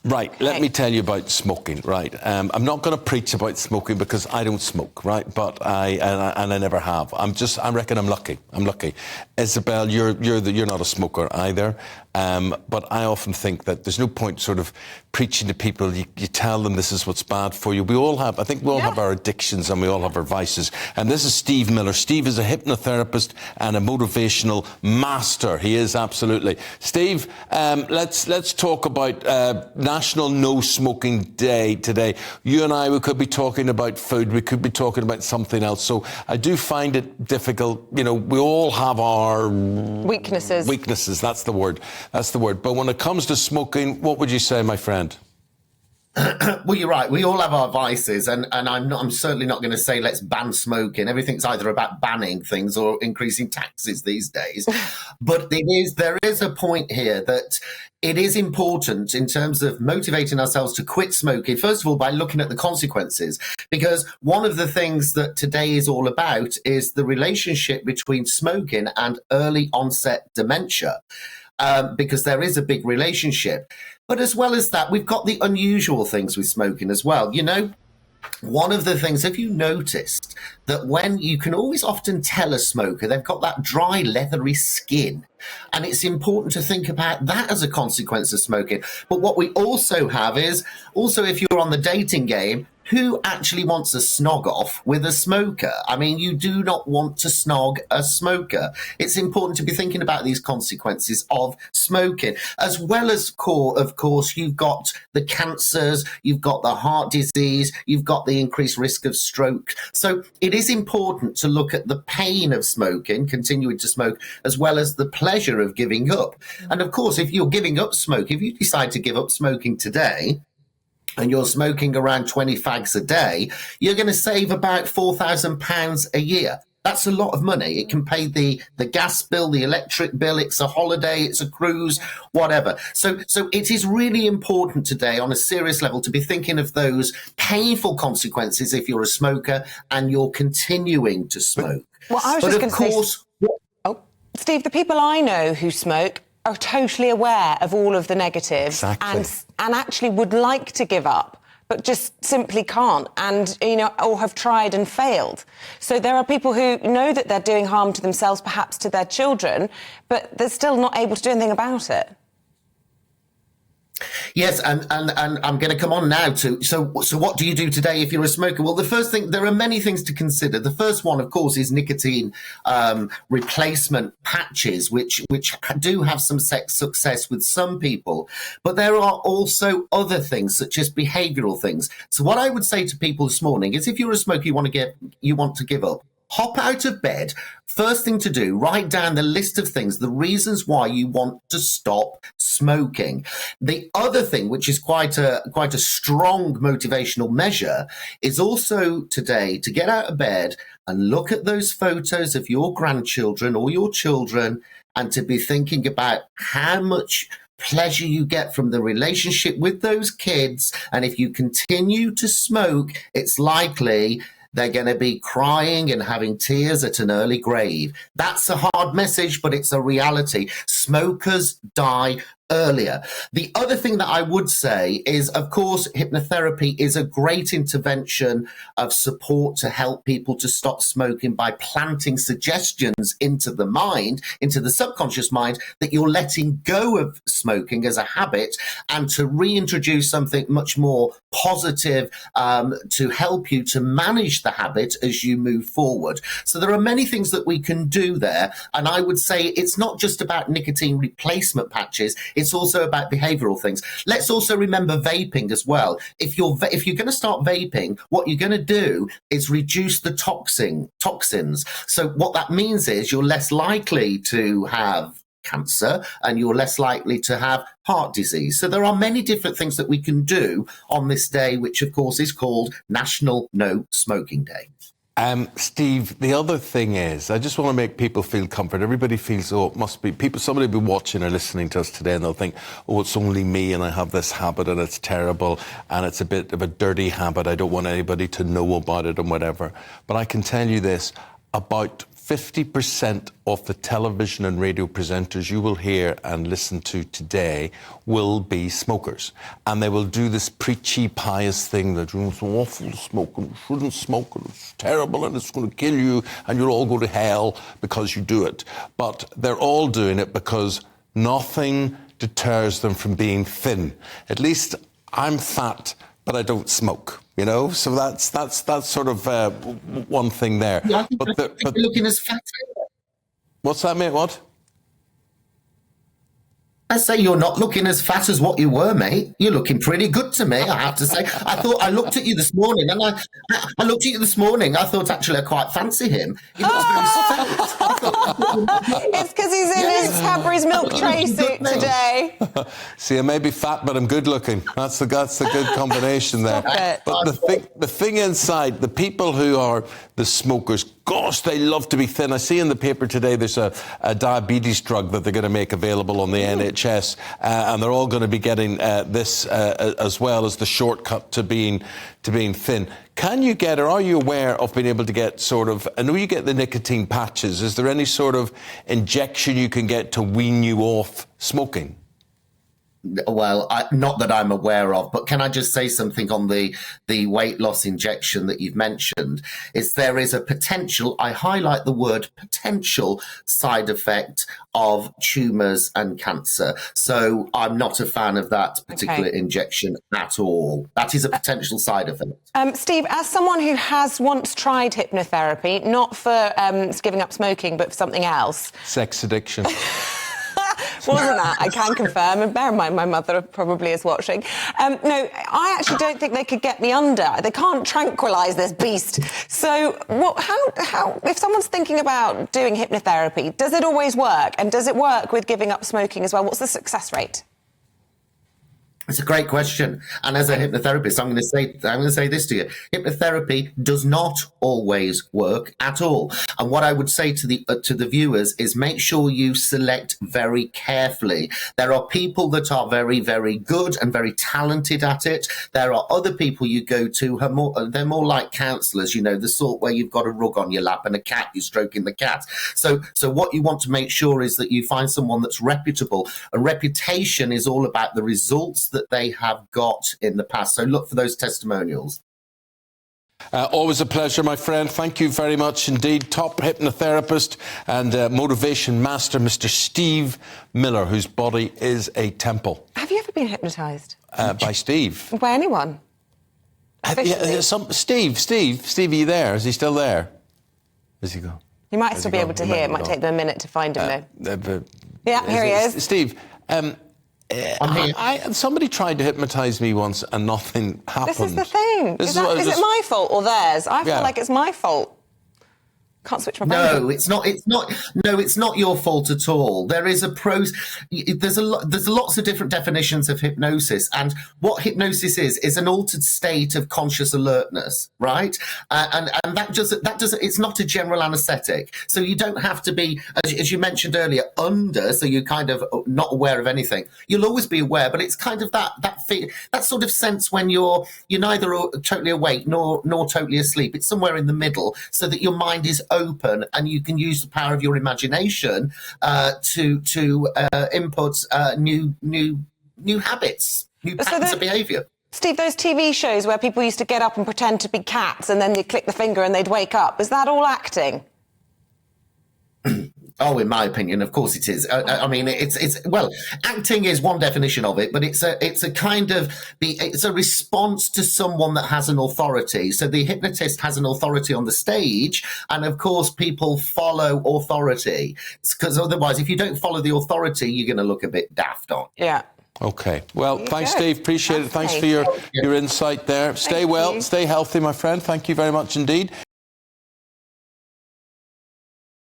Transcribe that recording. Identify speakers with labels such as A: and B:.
A: Right, let me tell you about smoking, right? I'm not going to preach about smoking because I don't smoke, right? But I never have. I reckon I'm lucky. Isabel, you're not a smoker either. But I often think that there's no point sort of preaching to people. You tell them this is what's bad for you. We all have our addictions and we all have our vices. And this is Steve Miller. Steve is a hypnotherapist and a motivational master. He is, absolutely. Steve, let's talk about National No Smoking Day today. You and I, we could be talking about food. We could be talking about something else. So I do find it difficult. You know, we all have our
B: weaknesses.
A: Weaknesses, that's the word. But when it comes to smoking, what would you say, my friend?
C: Well, you're right. We all have our vices, and I'm certainly not going to say let's ban smoking. Everything's either about banning things or increasing taxes these days. But there is a point here that it is important in terms of motivating ourselves to quit smoking, first of all, by looking at the consequences. Because one of the things that today is all about is the relationship between smoking and early onset dementia. Because there is a big relationship. But as well as that, we've got the unusual things with smoking as well. You know, one of the things, have you noticed that when you can always often tell a smoker, they've got that dry, leathery skin. And it's important to think about that as a consequence of smoking. But what we also have is, also if you're on the dating game, who actually wants a snog off with a smoker? I mean, you do not want to snog a smoker. It's important to be thinking about these consequences of smoking, as well as of course, you've got the cancers, you've got the heart disease, you've got the increased risk of stroke. So it is important to look at the pain of smoking, continuing to smoke, as well as the pleasure of giving up. And of course, if you're giving up smoking, if you decide to give up smoking today, and you're smoking around 20 fags a day, you're going to save about £4,000 a year. That's a lot of money. It can pay the gas bill, the electric bill. It's a holiday, it's a cruise, whatever. So it is really important today on a serious level to be thinking of those painful consequences if you're a smoker and you're continuing to smoke.
B: Well, I was just going to say, Steve, the people I know who smoke are totally aware of all of the negatives and actually would like to give up, but just simply can't, and, you know, or have tried and failed. So there are people who know that they're doing harm to themselves, perhaps to their children, but they're still not able to do anything about it.
C: Yes, and I'm going to come on now to, so what do you do today if you're a smoker? Well, the first thing, there are many things to consider. The first one, of course, is nicotine replacement patches, which do have some success with some people. But there are also other things, such as behavioural things. So what I would say to people this morning is, if you're a smoker, you want to give up, hop out of bed. First thing to do, write down the list of things, the reasons why you want to stop smoking. The other thing, which is quite a strong motivational measure, is also today to get out of bed and look at those photos of your grandchildren or your children, and to be thinking about how much pleasure you get from the relationship with those kids. And if you continue to smoke, it's likely they're going to be crying and having tears at an early grave. That's a hard message, but it's a reality. Smokers die earlier. The other thing that I would say is, of course, hypnotherapy is a great intervention of support to help people to stop smoking by planting suggestions into the mind, into the subconscious mind, that you're letting go of smoking as a habit, and to reintroduce something much more positive to help you to manage the habit as you move forward. So there are many things that we can do there. And I would say it's not just about nicotine replacement patches. It's also about behavioral things. Let's also remember vaping as well. If you're going to start vaping, what you're going to do is reduce the toxins. So what that means is you're less likely to have cancer and you're less likely to have heart disease. So there are many different things that we can do on this day, which of course is called National No Smoking Day.
A: Steve, the other thing is, I just want to make people feel comfort. Everybody feels, oh, it must be people, somebody will be watching or listening to us today and they'll think, oh, it's only me and I have this habit and it's terrible and it's a bit of a dirty habit. I don't want anybody to know about it and whatever. But I can tell you this, about 50% of the television and radio presenters you will hear and listen to today will be smokers. And they will do this preachy, pious thing that it's awful to smoke and you shouldn't smoke and it's terrible and it's going to kill you and you'll all go to hell because you do it. But they're all doing it because nothing deters them from being thin. At least I'm fat, but I don't smoke. You know, so that's sort of one thing there.
C: Yeah, but you're looking as fat.
A: What's that, mate? What?
C: I say you're not looking as fat as what you were, mate. You're looking pretty good to me, I have to say. I looked at you this morning, and I looked at you this morning. I thought actually I quite fancy him. He was very fat.
B: It's because he's in his Cadbury's milk tray suit today.
A: See, I may be fat, but I'm good looking. That's the good combination there. But the thing inside, the people who are the smokers, gosh, they love to be thin. I see in the paper today there's a diabetes drug that they're going to make available on the NHS, and they're all going to be getting this as well as the shortcut to being thin. Can you get, or are you aware of being able to get sort of, I know you get the nicotine patches, is there any sort of injection you can get to wean you off smoking?
C: Well, not that I'm aware of, but can I just say something on the weight loss injection that you've mentioned? Is there is a potential, I highlight the word potential, side effect of tumours and cancer. So I'm not a fan of that particular injection at all. That is a potential side effect.
B: Steve, as someone who has once tried hypnotherapy, not for giving up smoking, but for something else.
A: Sex addiction.
B: Wasn't that? I can confirm, and bear in mind my mother probably is watching. No, I actually don't think they could get me under. They can't tranquilise this beast. So how, if someone's thinking about doing hypnotherapy, does it always work? And does it work with giving up smoking as well? What's the success rate?
C: It's a great question. And as a hypnotherapist, I'm going to say this to you. Hypnotherapy does not always work at all. And what I would say to the viewers is make sure you select very carefully. There are people that are very, very good and very talented at it. There are other people you go to who are more, they're more like counsellors, you know, the sort where you've got a rug on your lap and a cat, you're stroking the cat. So what you want to make sure is that you find someone that's reputable. A reputation is all about the results that they have got in the past. So look for those testimonials.
A: Always a pleasure, my friend. Thank you very much indeed. Top hypnotherapist and motivation master, Mr. Steve Miller, whose body is a temple.
B: Have you ever been hypnotised?
A: By Steve.
B: By anyone?
A: Steve, are you there? Is he still there? Where's he gone?
B: You might still be able to hear. It might take them a minute to find him, though. Yeah, here he is.
A: Steve, somebody tried to hypnotise me once and nothing happened.
B: This is the thing. Is it my fault or theirs? I feel like it's my fault. Can't switch my brain.
C: No, it's not. No, it's not your fault at all. There is there's lots of different definitions of hypnosis, and what hypnosis is an altered state of conscious alertness, right? And that doesn't. It's not a general anaesthetic, so you don't have to be, as you mentioned earlier, under. So you're kind of not aware of anything. You'll always be aware, but it's kind of that sort of sense when you're neither totally awake nor totally asleep. It's somewhere in the middle, so that your mind is open and you can use the power of your imagination to input new habits, new patterns of behaviour.
B: Steve, those TV shows where people used to get up and pretend to be cats and then they'd click the finger and they'd wake up, is that all acting?
C: Oh, in my opinion, of course it is. I mean, well, acting is one definition of it, but it's a kind of it's a response to someone that has an authority. So the hypnotist has an authority on the stage, and of course, people follow authority, because otherwise, if you don't follow the authority, you're going to look a bit daft on.
B: Yeah.
A: Okay. Well, thanks, Steve. Appreciate it. Thanks for your insight there. Stay well, stay healthy, my friend. Thank you very much indeed.